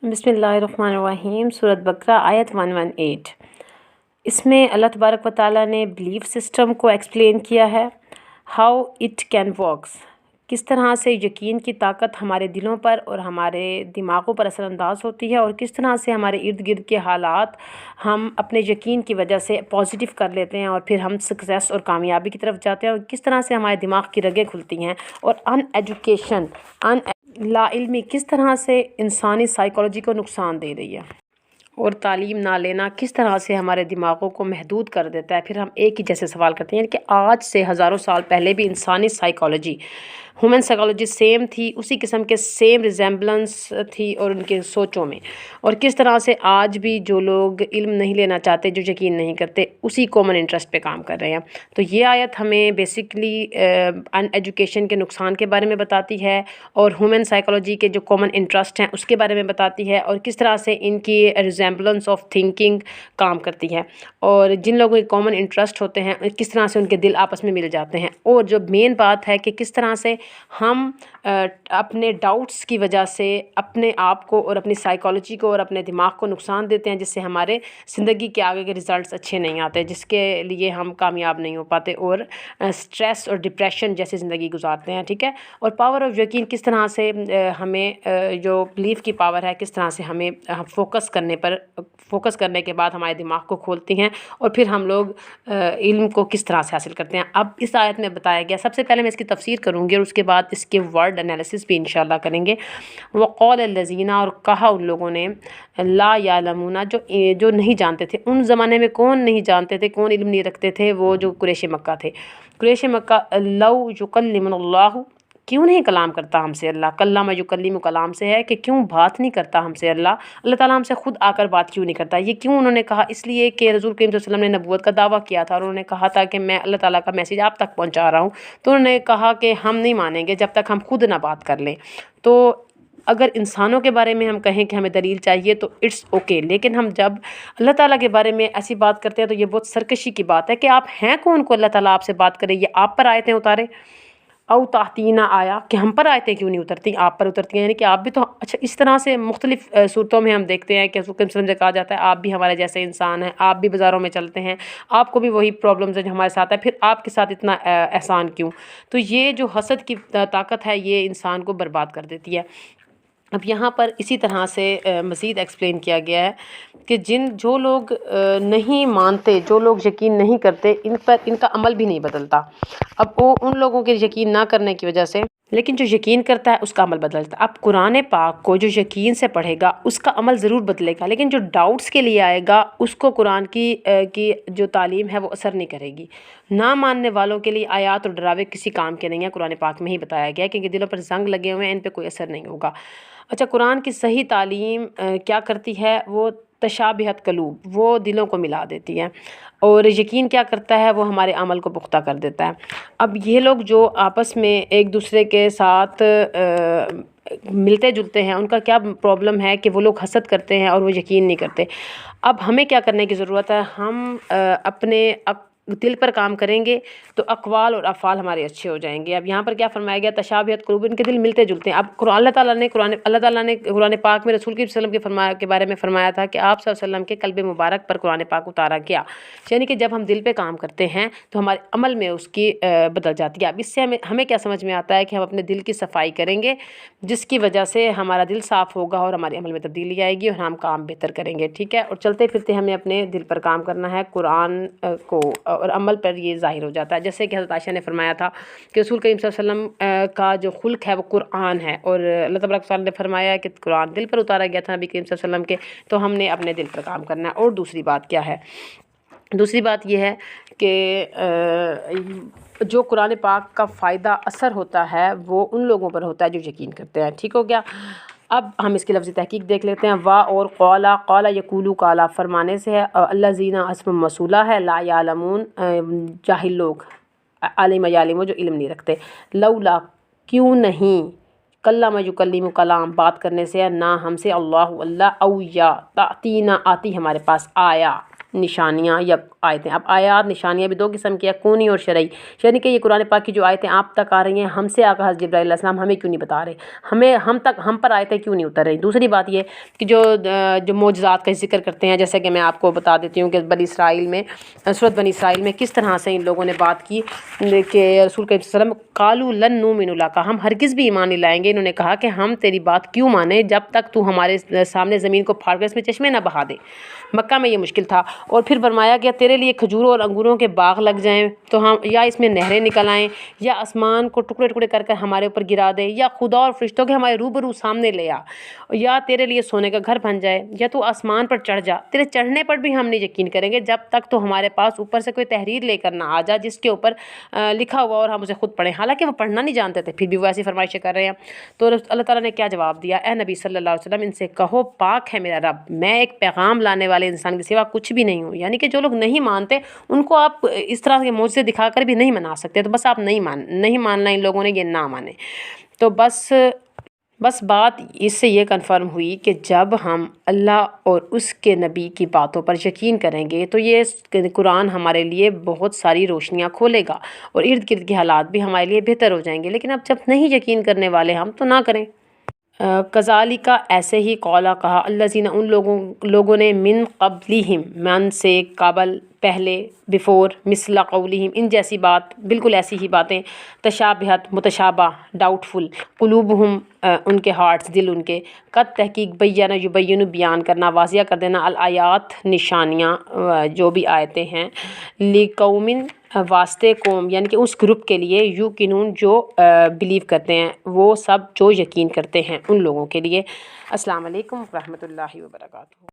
بسم اللہ الرحمن الرحیم۔ سورۃ بقرہ آیت 118۔ اس میں اللہ تبارک و تعالیٰ نے بلیف سسٹم کو ایکسپلین کیا ہے، ہاؤ اٹ کین ورکس، کس طرح سے یقین کی طاقت ہمارے دلوں پر اور ہمارے دماغوں پر اثر انداز ہوتی ہے، اور کس طرح سے ہمارے ارد گرد کے حالات ہم اپنے یقین کی وجہ سے پازیٹیو کر لیتے ہیں اور پھر ہم سکسیس اور کامیابی کی طرف جاتے ہیں، اور کس طرح سے ہمارے دماغ کی رگیں کھلتی ہیں، اور لا علمی کس طرح سے انسانی سائیکالوجی کو نقصان دے رہی ہے، اور تعلیم نہ لینا کس طرح سے ہمارے دماغوں کو محدود کر دیتا ہے۔ پھر ہم ایک ہی جیسے سوال کرتے ہیں کہ آج سے ہزاروں سال پہلے بھی انسانی سائیکالوجی، ہیومن سائیکالوجی سیم تھی، اسی قسم کے سیم ریزیمبلنس تھی اور ان کے سوچوں میں، اور کس طرح سے آج بھی جو لوگ علم نہیں لینا چاہتے، جو یقین نہیں کرتے، اسی کامن انٹرسٹ پہ کام کر رہے ہیں۔ تو یہ آیت ہمیں بیسکلی ان ایجوکیشن کے نقصان کے بارے میں بتاتی ہے، اور ہیومن سائیکالوجی کے جو کامن انٹرسٹ ہیں اس کے بارے میں بتاتی ہے، اور کس طرح سے ان کی ریزیمبلنس آف تھنکنگ کام کرتی ہے، اور جن لوگوں کے کامن انٹرسٹ ہوتے ہیں کس طرح سے ان کے دل آپس میں مل جاتے ہیں، اور جو مین بات ہے کہ کس طرح سے ہم اپنے ڈاؤٹس کی وجہ سے اپنے آپ کو اور اپنی سائیکالوجی کو اور اپنے دماغ کو نقصان دیتے ہیں، جس سے ہمارے زندگی کے آگے کے ریزلٹس اچھے نہیں آتے، جس کے لیے ہم کامیاب نہیں ہو پاتے، اور سٹریس اور ڈپریشن جیسے زندگی گزارتے ہیں، ٹھیک ہے۔ اور پاور آف یقین کس طرح سے ہمیں جو بلیف کی پاور ہے کس طرح سے ہمیں فوکس کرنے کے بعد ہمارے دماغ کو کھولتی ہیں، اور پھر ہم لوگ علم کو کس طرح سے حاصل کرتے ہیں۔ اب اس آیت میں بتایا گیا، سب سے پہلے میں اس کی تفسیر کروں گی اور اس کے بعد اس کے ورڈ انالیسس بھی انشاءاللہ کریں گے۔ وقال الذین، اور کہا ان لوگوں نے، لا یعلمون، جو نہیں جانتے تھے۔ ان زمانے میں کون نہیں جانتے تھے، کون علم نہیں رکھتے تھے؟ وہ جو قریش مکہ تھے۔ قریش مکہ، لو یکلمنا اللہ، کیوں نہیں کلام کرتا ہم سے اللہ؟ کلم یکلم کلام سے ہے کہ کیوں بات نہیں کرتا ہم سے اللہ، اللہ تعالیٰ ہم سے خود آ کر بات کیوں نہیں کرتا؟ یہ کیوں انہوں نے کہا؟ اس لیے کہ رسول کریم صلی اللہ علیہ وسلم نے نبوت کا دعویٰ کیا تھا، اور انہوں نے کہا تھا کہ میں اللہ تعالیٰ کا میسیج آپ تک پہنچا رہا ہوں، تو انہوں نے کہا کہ ہم نہیں مانیں گے جب تک ہم خود نہ بات کر لیں۔ تو اگر انسانوں کے بارے میں ہم کہیں کہ ہمیں دلیل چاہیے تو اٹس اوکے، لیکن ہم جب اللہ تعالیٰ کے بارے میں ایسی بات کرتے ہیں تو یہ بہت سرکشی کی بات ہے کہ آپ ہیں کون کو اللہ تعالیٰ آپ سے بات کرے؟ یہ آپ پر آیتیں اتارے، او تحتینا آیا، کہ ہم پر آیتیں کیوں نہیں اترتی، آپ پر اترتی ہیں، یعنی کہ آپ بھی تو اچھا۔ اس طرح سے مختلف صورتوں میں ہم دیکھتے ہیں کہ رسول کریم صلی اللہ علیہ وسلم سے کہا جاتا ہے آپ بھی ہمارے جیسے انسان ہیں، آپ بھی بازاروں میں چلتے ہیں، آپ کو بھی وہی پرابلمز ہیں جو ہمارے ساتھ ہے، پھر آپ کے ساتھ اتنا احسان کیوں؟ تو یہ جو حسد کی طاقت ہے یہ انسان کو برباد کر دیتی ہے۔ اب یہاں پر اسی طرح سے مزید ایکسپلین کیا گیا ہے کہ جو لوگ نہیں مانتے، جو لوگ یقین نہیں کرتے، ان پر ان کا عمل بھی نہیں بدلتا۔ اب وہ ان لوگوں کے یقین نہ کرنے کی وجہ سے، لیکن جو یقین کرتا ہے اس کا عمل بدلتا ہے۔ اب قرآن پاک کو جو یقین سے پڑھے گا اس کا عمل ضرور بدلے گا، لیکن جو ڈاؤٹس کے لیے آئے گا اس کو قرآن کی جو تعلیم ہے وہ اثر نہیں کرے گی۔ نہ ماننے والوں کے لیے آیات اور ڈراوے کسی کام کے نہیں ہیں، قرآن پاک میں ہی بتایا گیا ہے، کیونکہ دلوں پر زنگ لگے ہوئے ہیں، ان پہ کوئی اثر نہیں ہوگا۔ اچھا، قرآن کی صحیح تعلیم کیا کرتی ہے؟ وہ تشابہت قلوب، وہ دلوں کو ملا دیتی ہے، اور یقین کیا کرتا ہے؟ وہ ہمارے عمل کو پختہ کر دیتا ہے۔ اب یہ لوگ جو آپس میں ایک دوسرے کے ساتھ ملتے جلتے ہیں، ان کا کیا پرابلم ہے کہ وہ لوگ حسد کرتے ہیں اور وہ یقین نہیں کرتے۔ اب ہمیں کیا کرنے کی ضرورت ہے؟ ہم اپنے دل پر کام کریں گے تو اقوال اور افعال ہمارے اچھے ہو جائیں گے۔ اب یہاں پر کیا فرمایا گیا؟ تشابہت قلوب، ان کے دل ملتے جلتے ہیں۔ اب اللہ تعالیٰ نے قرآن پاک میں رسول کے وسلم کے بارے میں فرمایا تھا کہ آپ صلی اللہ علیہ وسلم کے قلب مبارک پر قرآن پاک اتارا گیا، یعنی کہ جب ہم دل پہ کام کرتے ہیں تو ہمارے عمل میں اس کی بدل جاتی ہے۔ اب اس سے ہمیں کیا سمجھ میں آتا ہے کہ ہم اپنے دل کی صفائی کریں گے، جس کی وجہ سے ہمارا دل صاف ہوگا اور ہمارے عمل میں تبدیلی آئے گی اور ہم کام بہتر کریں گے، ٹھیک ہے۔ اور چلتے پھرتے ہمیں اپنے دل پر کام کرنا ہے، قرآن کو اور عمل پر یہ ظاہر ہو جاتا ہے۔ جیسے کہ حضرت عائشہ نے فرمایا تھا کہ رسول کریم صلی اللہ علیہ وسلم کا جو خلق ہے وہ قرآن ہے، اور اللہ تبارک و تعالیٰ نے فرمایا کہ قرآن دل پر اتارا گیا تھا نبی کریم صلی اللہ علیہ وسلم کے، تو ہم نے اپنے دل پر کام کرنا ہے۔ اور دوسری بات کیا ہے؟ دوسری بات یہ ہے کہ جو قرآن پاک کا فائدہ اثر ہوتا ہے وہ ان لوگوں پر ہوتا ہے جو یقین کرتے ہیں، ٹھیک ہو گیا۔ اب ہم اس کی لفظی تحقیق دیکھ لیتے ہیں۔ وا اور قالا، قالا یقولو، قالا فرمانے سے ہے، الذین اسم موصولہ ہے، لا یعلمون جاہل لوگ، عالم یعلمو جو علم نہیں رکھتے، لولا کیوں نہیں، کلم یکلم کلام بات کرنے سے ہے، نہ ہم سے اللہ، او یا تأتینا آتی ہمارے پاس، آیا نشانیاں یا آیتیں. اب آیات نشانیاں بھی دو قسم کی ہیں، کونی اور شرعی، یعنی کہ یہ قرآن پاک کی جو آیتیں آپ تک آ رہی ہیں، ہم سے آقا حضرت جبرائیل علیہ السلام ہمیں کیوں نہیں بتا رہے، ہم پر آیتیں کیوں نہیں اتر رہی. دوسری بات یہ کہ جو معجزات کا ذکر کرتے ہیں، جیسے کہ میں آپ کو بتا دیتی ہوں کہ بنی اسرائیل میں، سورۃ بنی اسرائیل میں کس طرح سے ان لوگوں نے بات کی کہ رسول کریم صلی اللہ علیہ وسلم قالوا لن نؤمن لک، ہم ہرگز بھی ایمان نہیں لائیں گے. انہوں نے کہا کہ ہم تیری بات کیوں مانیں جب تک تو ہمارے سامنے زمین کو پھاڑ کر اس میں چشمے نہ بہا دے. مکہ میں یہ مشکل تھا. اور پھر فرمایا کہ تیرے لیے کھجوروں اور انگوروں کے باغ لگ جائیں تو ہم یا اس میں نہریں نکل آئیں، یا آسمان کو ٹکڑے ٹکڑے کر کر ہمارے اوپر گرا دے، یا خدا اور فرشتوں کے ہمارے روبرو سامنے لے آ، یا تیرے لیے سونے کا گھر بن جائے، یا تو آسمان پر چڑھ جا. تیرے چڑھنے پر بھی ہم نہیں یقین کریں گے جب تک تو ہمارے پاس اوپر سے کوئی تحریر لے کر نہ آ جا جس کے اوپر لکھا ہوا اور ہم اسے خود پڑھیں. حالانکہ وہ پڑھنا نہیں جانتے تھے، پھر بھی وہ ایسی فرمائشیں کر رہے ہیں. تو اللہ تعالیٰ نے کیا جواب دیا؟ اے نبی صلی اللہ علیہ وسلم، ان سے کہو پاک ہے میرا رب، میں ایک پیغام لانے والے انسان کے سوا کچھ بھی نہیں ہوں. یعنی کہ جو لوگ نہیں مانتے ان کو آپ اس طرح کے معجزے دکھا کر بھی نہیں منا سکتے. تو بس آپ نہیں ماننا ان لوگوں نے، یہ نہ مانے. تو بس بات اس سے یہ کنفرم ہوئی کہ جب ہم اللہ اور اس کے نبی کی باتوں پر یقین کریں گے تو یہ قرآن ہمارے لیے بہت ساری روشنیاں کھولے گا اور ارد گرد کے حالات بھی ہمارے لیے بہتر ہو جائیں گے. لیکن اب جب نہیں یقین کرنے والے ہم تو نہ کریں. کذالک ایسے ہی قولا کہا الذین ان لوگوں نے من قبلہم من سے قبل پہلے بفور مثل قولہم ان جیسی بات بالکل ایسی ہی باتیں تشابہت متشابہ ڈاؤٹ فل قلوبہم ان کے ہارٹس دل ان کے قد تحقیق بیانہ یبین بیان کرنا واضح کر دینا الآیات نشانیاں جو بھی آیتیں ہیں لقوم واسطے قوم یعنی کہ اس گروپ کے لیے یوقنون جو بلیو کرتے ہیں وہ سب جو یقین کرتے ہیں ان لوگوں کے لیے. السلام علیکم ورحمۃ اللہ وبرکاتہ.